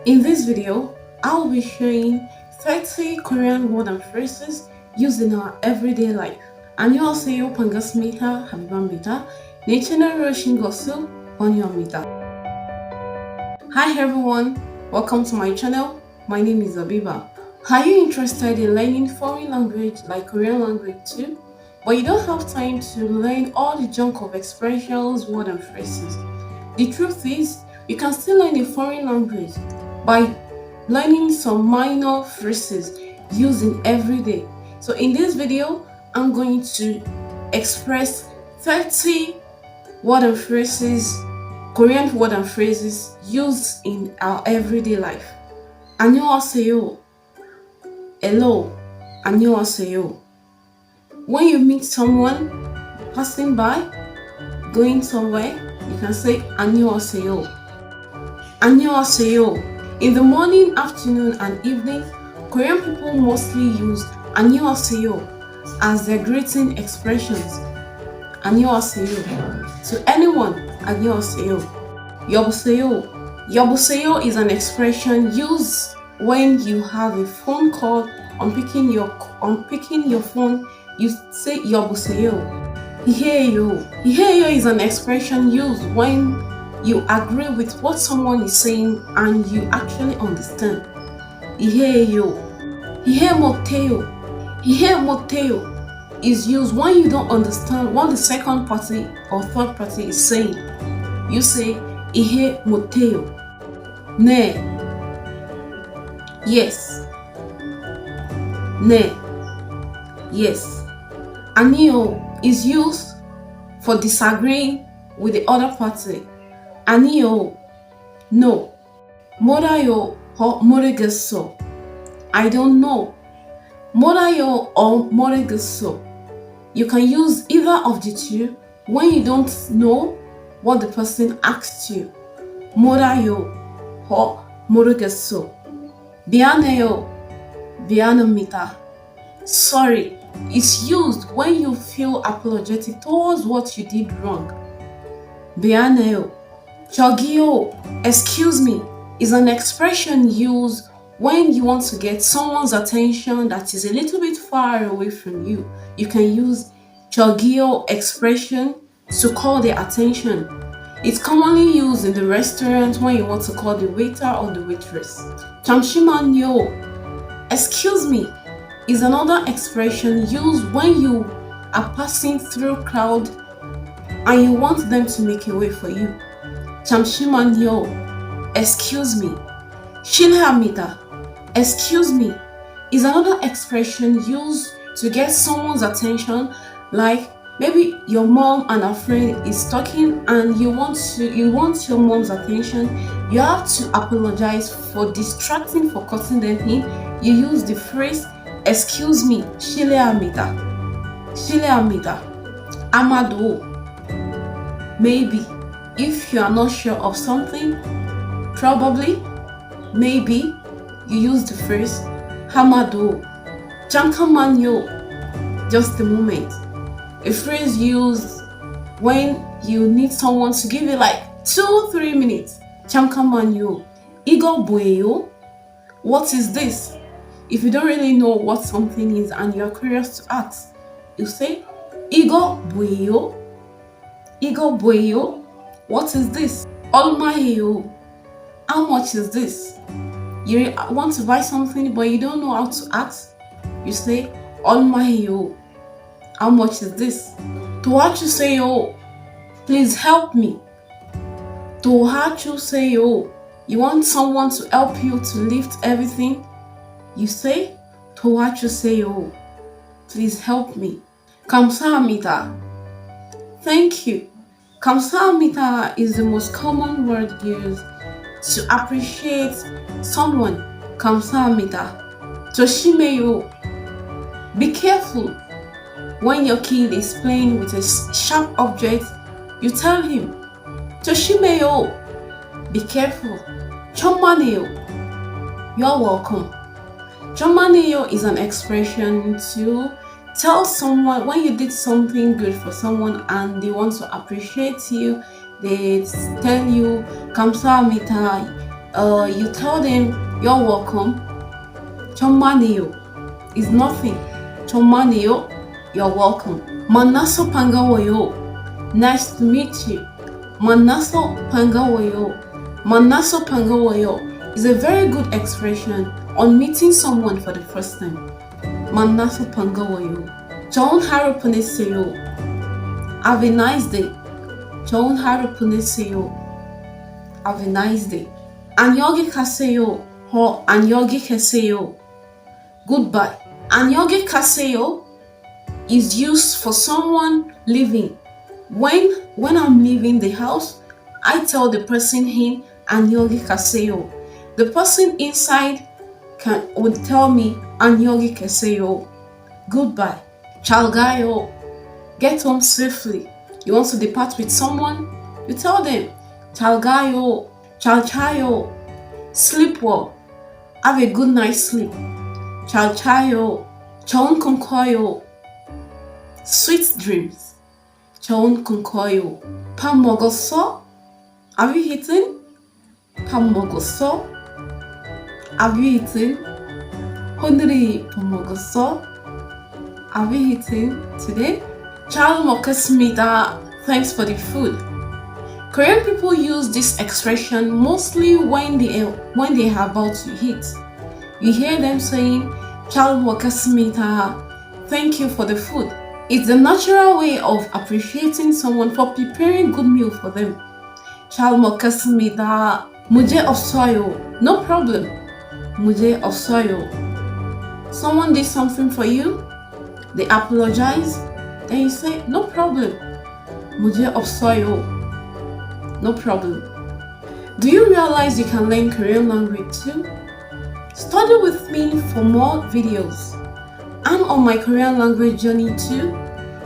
In this video, I'll be showing 30 Korean word and phrases used in our everyday life. 안녕하세요, 반갑습니다. Habibah. 내 채널을 오신 것을 환영합니다. Hi everyone, welcome to my channel. My name is Habibah. Are you interested in learning foreign language like Korean language too? But you don't have time to learn all the junk of expressions, words and phrases. The truth is, you can still learn a foreign language by learning some minor phrases used in every day. So in this video, I'm going to express 30 word and phrases, Korean word and phrases used in our everyday life. 안녕하세요. Hello. 안녕하세요. When you meet someone passing by, going somewhere, you can say 안녕하세요. 안녕하세요. In the morning, afternoon, and evening, Korean people mostly use 안녕하세요 as their greeting expressions. 안녕하세요. To anyone, 안녕하세요. 여보세요. 여보세요 is an expression used when you have a phone call. On picking your phone, you say 여보세요. 이해요. 이해요 is an expression used when you agree with what someone is saying and you actually understand. 이해요. 이해 못해요. 이해 못해요 is used when you don't understand what the second party or third party is saying. You say 이해 못해요. 네. Yes. 네. Yes. 아니요 is used for disagreeing with the other party. 아니요, no. 몰라요 or 모르겠어. I don't know. 몰라요 or 모르겠어. You can use either of the two when you don't know what the person asked you. 몰라요 or 모르겠어. 미안해요. 미안합니다. Sorry is used when you feel apologetic towards what you did wrong. 미안해요. 저기요, excuse me, is an expression used when you want to get someone's attention that is a little bit far away from you. You can use 저기요 expression to call their attention. It's commonly used in the restaurant when you want to call the waiter or the waitress. 잠시만요, excuse me, is another expression used when you are passing through a crowd and you want them to make a way for you. 잠시만요, excuse me. 실례합니다, excuse me, is another expression used to get someone's attention, like maybe your mom and a friend is talking and you want your mom's attention. You have to apologize for distracting, for cutting them in. You use the phrase excuse me, 실례합니다. 실례합니다. 아마도, maybe. If you are not sure of something, probably, maybe, you use the phrase 아마도. 잠깐만요, just a moment. A phrase used when you need someone to give you like 2-3 minutes. 잠깐만요. 이거 뭐예요? What is this? If you don't really know what something is and you're curious to ask, you say 이거 뭐예요? 이거 뭐예요? What is this? 얼마예요? How much is this? You want to buy something but you don't know how to ask? You say 얼마예요? How much is this? 도와주세요. Please help me. 도와주세요. You want someone to help you to lift everything? You say 도와주세요. Please help me. 감사합니다. Thank you. 감사합니다 is the most common word used to appreciate someone. 감사합니다. 조심해요. Be careful. When your kid is playing with a sharp object, you tell him 조심해요. Be careful. 천만에요. You're welcome. 천만에요 is an expression to tell someone when you did something good for someone and they want to appreciate you. They tell you 감사합니다. You tell them you're welcome. Chomaniyo is nothing. Chomaniyo, you're welcome. Manaso pangawayo, nice to meet you. Manaso pangawayo. Manaso pangawayo is a very good expression on meeting someone for the first time. Manaso pangawayo. John Harupuneseyo. Have a nice day. John Harupuneseyo. Have a nice day. Anyogi kaseyo or anyogi keseyo. Goodbye. Anyogi kaseyo is used for someone leaving. When I'm leaving the house, I tell the person in anyogi kaseyo. The person inside would tell me anyogi kaseyo. Goodbye. Chalgayo. Get home safely. You want to depart with someone? You tell them chalgayo. Chalchayo. Sleep well. Have a good night's sleep. Chalchayo. Chon konkoyo. Sweet dreams. Chon konkoyo. Pamogoso. Have you eaten? Pamogoso. Have you eaten? Honri pamogoso. Have you eaten today? Chal mokasmita. Thanks for the food. Korean people use this expression mostly when they are about to eat. You hear them saying, "Chal wakasmita," thank you for the food. It's a natural way of appreciating someone for preparing good meal for them. Chal wakasmita, muje ofsoyo, no problem. Muje ofsoyo. Someone did something for you, they apologize, then you say, no problem. Muje ofsoyo. No problem. Do you realize you can learn Korean language too? Study with me for more videos. I'm on my Korean language journey too.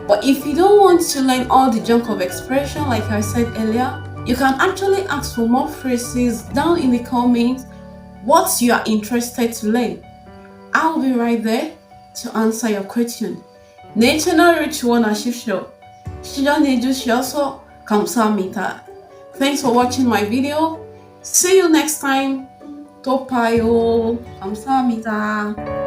But if you don't want to learn all the junk of expression like I said earlier, you can actually ask for more phrases down in the comments what you are interested to learn. I'll be right there to answer your question. 내 채널을 지원하십시오. 시청해주셔서 감사합니다. Thanks for watching my video. See you next time. 또 봐요. 감사합니다.